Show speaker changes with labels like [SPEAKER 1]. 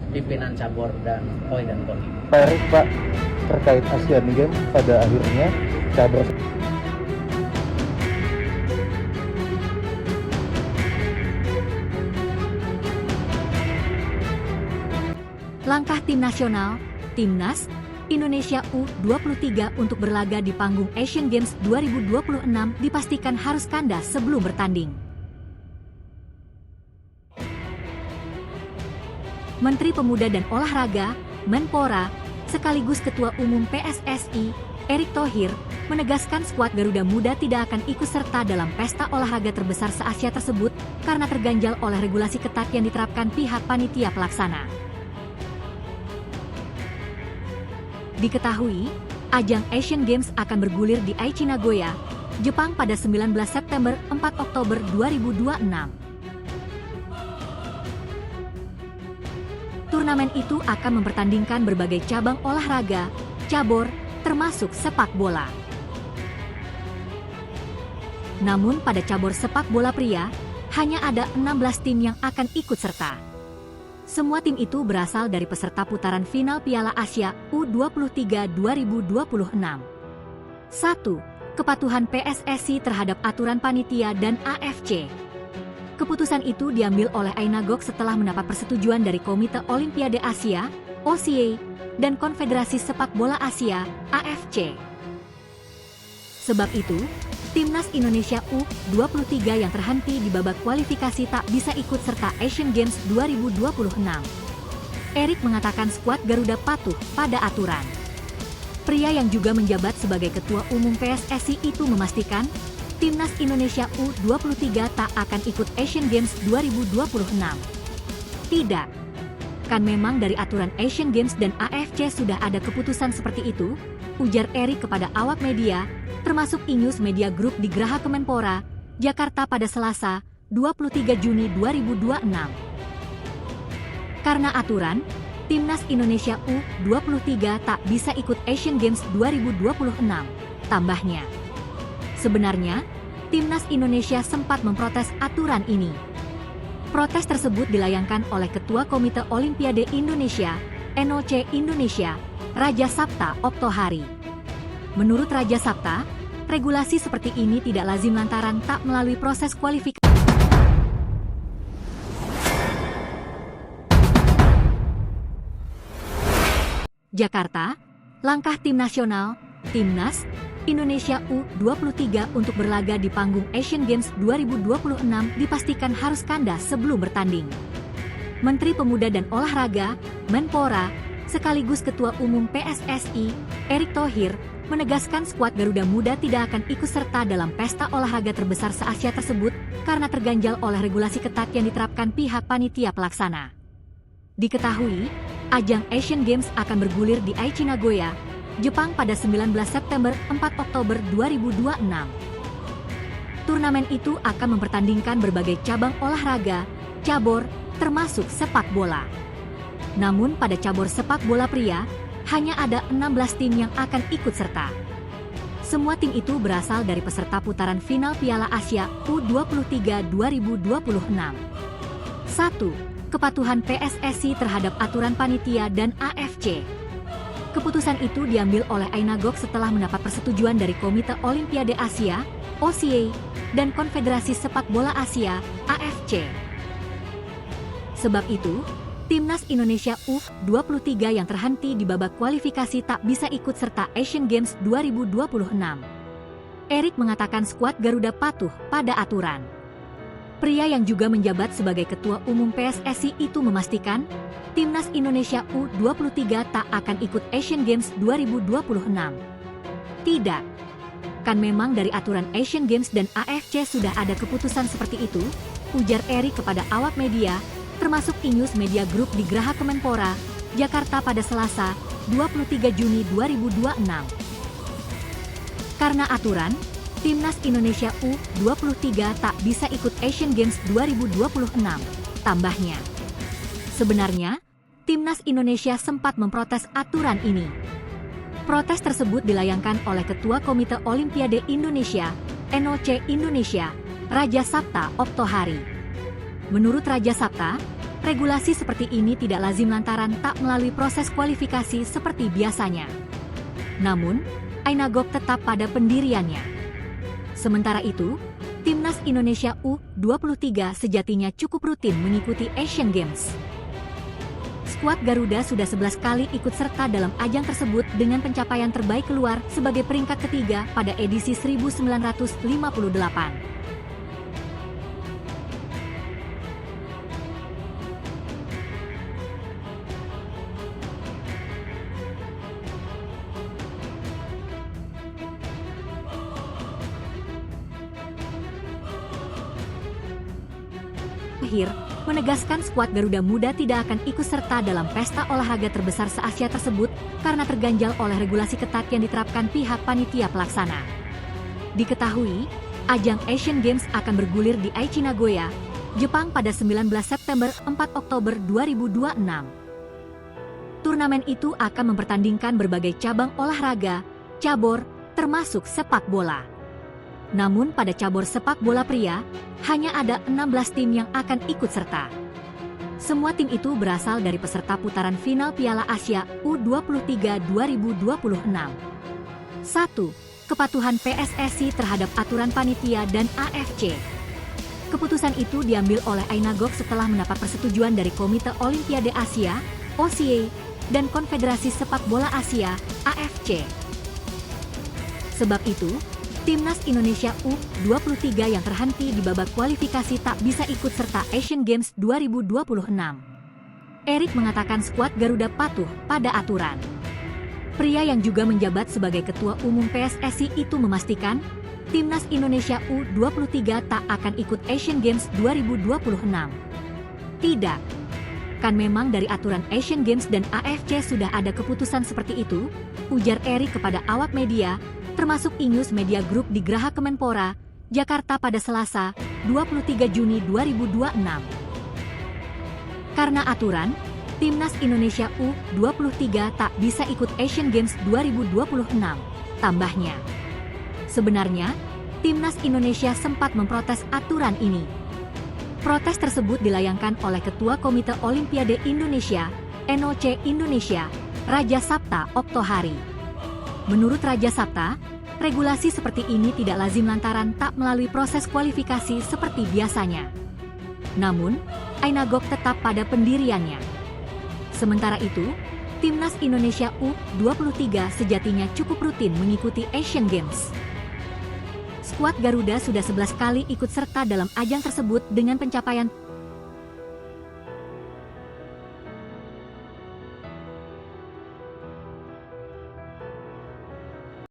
[SPEAKER 1] pimpinan cabur dan koi dan koni.
[SPEAKER 2] Pak Erik, Pak, terkait Asian Games pada akhirnya cabur
[SPEAKER 3] Langkah tim nasional, Timnas Indonesia U23 untuk berlaga di panggung Asian Games 2026 dipastikan harus kandas sebelum bertanding. Menteri Pemuda dan Olahraga, Menpora, sekaligus Ketua Umum PSSI, Erick Thohir, menegaskan skuad Garuda Muda tidak akan ikut serta dalam pesta olahraga terbesar se-Asia tersebut karena terganjal oleh regulasi ketat yang diterapkan pihak panitia pelaksana. Diketahui, ajang Asian Games akan bergulir di Aichi Nagoya, Jepang pada 19 September 4 Oktober 2026. Turnamen itu akan mempertandingkan berbagai cabang olahraga, cabur, termasuk sepak bola. Namun pada cabur sepak bola pria, hanya ada 16 tim yang akan ikut serta. Semua tim itu berasal dari peserta putaran final Piala Asia U23 2026. 1. Kepatuhan PSSI terhadap aturan panitia dan AFC. Keputusan itu diambil oleh Ainagok setelah mendapat persetujuan dari Komite Olimpiade Asia, OCA, dan Konfederasi Sepak Bola Asia, AFC. Sebab itu, Timnas Indonesia U23 yang terhenti di babak kualifikasi tak bisa ikut serta Asian Games 2026. Erick mengatakan skuad Garuda patuh pada aturan. Pria yang juga menjabat sebagai Ketua Umum PSSI itu memastikan, Timnas Indonesia U23 tak akan ikut Asian Games 2026. Tidak. Kan memang dari aturan Asian Games dan AFC sudah ada keputusan seperti itu, ujar Erick kepada awak media, termasuk Inews Media Group di Geraha Kemenpora, Jakarta pada Selasa, 23 Juni 2026. Karena aturan, Timnas Indonesia U23 tak bisa ikut Asian Games 2026, tambahnya. Sebenarnya, Timnas Indonesia sempat memprotes aturan ini. Protes tersebut dilayangkan oleh Ketua Komite Olimpiade Indonesia, NOC Indonesia, Raja Sapta Oktohari. Menurut Raja Sapta, regulasi seperti ini tidak lazim lantaran tak melalui proses kualifikasi. Jakarta, langkah tim nasional, Timnas Indonesia U23 untuk berlaga di panggung Asian Games 2026 dipastikan harus kandas sebelum bertanding. Menteri Pemuda dan Olahraga, Menpora, sekaligus Ketua Umum PSSI, Erick Thohir, menegaskan skuad Garuda Muda tidak akan ikut serta dalam pesta olahraga terbesar se-Asia tersebut karena terganjal oleh regulasi ketat yang diterapkan pihak panitia pelaksana. Diketahui, ajang Asian Games akan bergulir di Aichi Nagoya, Jepang pada 19 September 4 Oktober 2026. Turnamen itu akan mempertandingkan berbagai cabang olahraga, cabur, termasuk sepak bola. Namun pada cabur sepak bola pria, hanya ada 16 tim yang akan ikut serta. Semua tim itu berasal dari peserta putaran final Piala Asia U23 2026. 1. Kepatuhan PSSI terhadap aturan panitia dan AFC. Keputusan itu diambil oleh Ainagok setelah mendapat persetujuan dari Komite Olimpiade Asia, OCA, dan Konfederasi Sepak Bola Asia, AFC. Sebab itu, Timnas Indonesia U23 yang terhenti di babak kualifikasi tak bisa ikut serta Asian Games 2026. Erick mengatakan skuad Garuda patuh pada aturan. Pria yang juga menjabat sebagai Ketua Umum PSSI itu memastikan, Timnas Indonesia U23 tak akan ikut Asian Games 2026. Tidak. Kan memang dari aturan Asian Games dan AFC sudah ada keputusan seperti itu, ujar Erick kepada awak media, termasuk Inews Media Group di Geraha Kemenpora, Jakarta pada Selasa, 23 Juni 2026. Karena aturan, Timnas Indonesia U23 tak bisa ikut Asian Games 2026, tambahnya. Sebenarnya, Timnas Indonesia sempat memprotes aturan ini. Protes tersebut dilayangkan oleh Ketua Komite Olimpiade Indonesia, NOC Indonesia, Raja Sapta Oktohari. Menurut Raja Sapta, Regulasi seperti ini tidak lazim lantaran tak melalui proses kualifikasi seperti biasanya. Namun, Ainagok tetap pada pendiriannya. Sementara itu, Timnas Indonesia U23 sejatinya cukup rutin mengikuti Asian Games. Skuad Garuda sudah 11 kali ikut serta dalam ajang tersebut dengan pencapaian terbaik keluar sebagai peringkat ketiga pada edisi 1958. Akhir, menegaskan skuad Garuda Muda tidak akan ikut serta dalam pesta olahraga terbesar se-Asia tersebut karena terganjal oleh regulasi ketat yang diterapkan pihak panitia pelaksana. Diketahui, ajang Asian Games akan bergulir di Aichi Nagoya, Jepang pada 19 September 4 Oktober 2026. Turnamen itu akan mempertandingkan berbagai cabang olahraga, cabur, termasuk sepak bola. Namun pada cabur sepak bola pria, hanya ada 16 tim yang akan ikut serta. Semua tim itu berasal dari peserta putaran final Piala Asia U23 2026. 1. Kepatuhan PSSI terhadap aturan panitia dan AFC. Keputusan itu diambil oleh Ainagok setelah mendapat persetujuan dari Komite Olimpiade Asia, OCA, dan Konfederasi Sepak Bola Asia, AFC. Sebab itu, Timnas Indonesia U23 yang terhenti di babak kualifikasi tak bisa ikut serta Asian Games 2026. Erik mengatakan skuad Garuda patuh pada aturan. Pria yang juga menjabat sebagai Ketua Umum PSSI itu memastikan, Timnas Indonesia U23 tak akan ikut Asian Games 2026. Tidak. Kan memang dari aturan Asian Games dan AFC sudah ada keputusan seperti itu, ujar Erik kepada awak media, termasuk Inews Media Group di Geraha Kemenpora, Jakarta pada Selasa, 23 Juni 2026. Karena aturan, Timnas Indonesia U23 tak bisa ikut Asian Games 2026, tambahnya. Sebenarnya, Timnas Indonesia sempat memprotes aturan ini. Protes tersebut dilayangkan oleh Ketua Komite Olimpiade Indonesia, NOC Indonesia, Raja Sapta Oktohari. Menurut Raja Sapta, regulasi seperti ini tidak lazim lantaran tak melalui proses kualifikasi seperti biasanya. Namun, Ainagok tetap pada pendiriannya. Sementara itu, Timnas Indonesia U23 sejatinya cukup rutin mengikuti Asian Games. Skuad Garuda sudah 11 kali ikut serta dalam ajang tersebut dengan pencapaian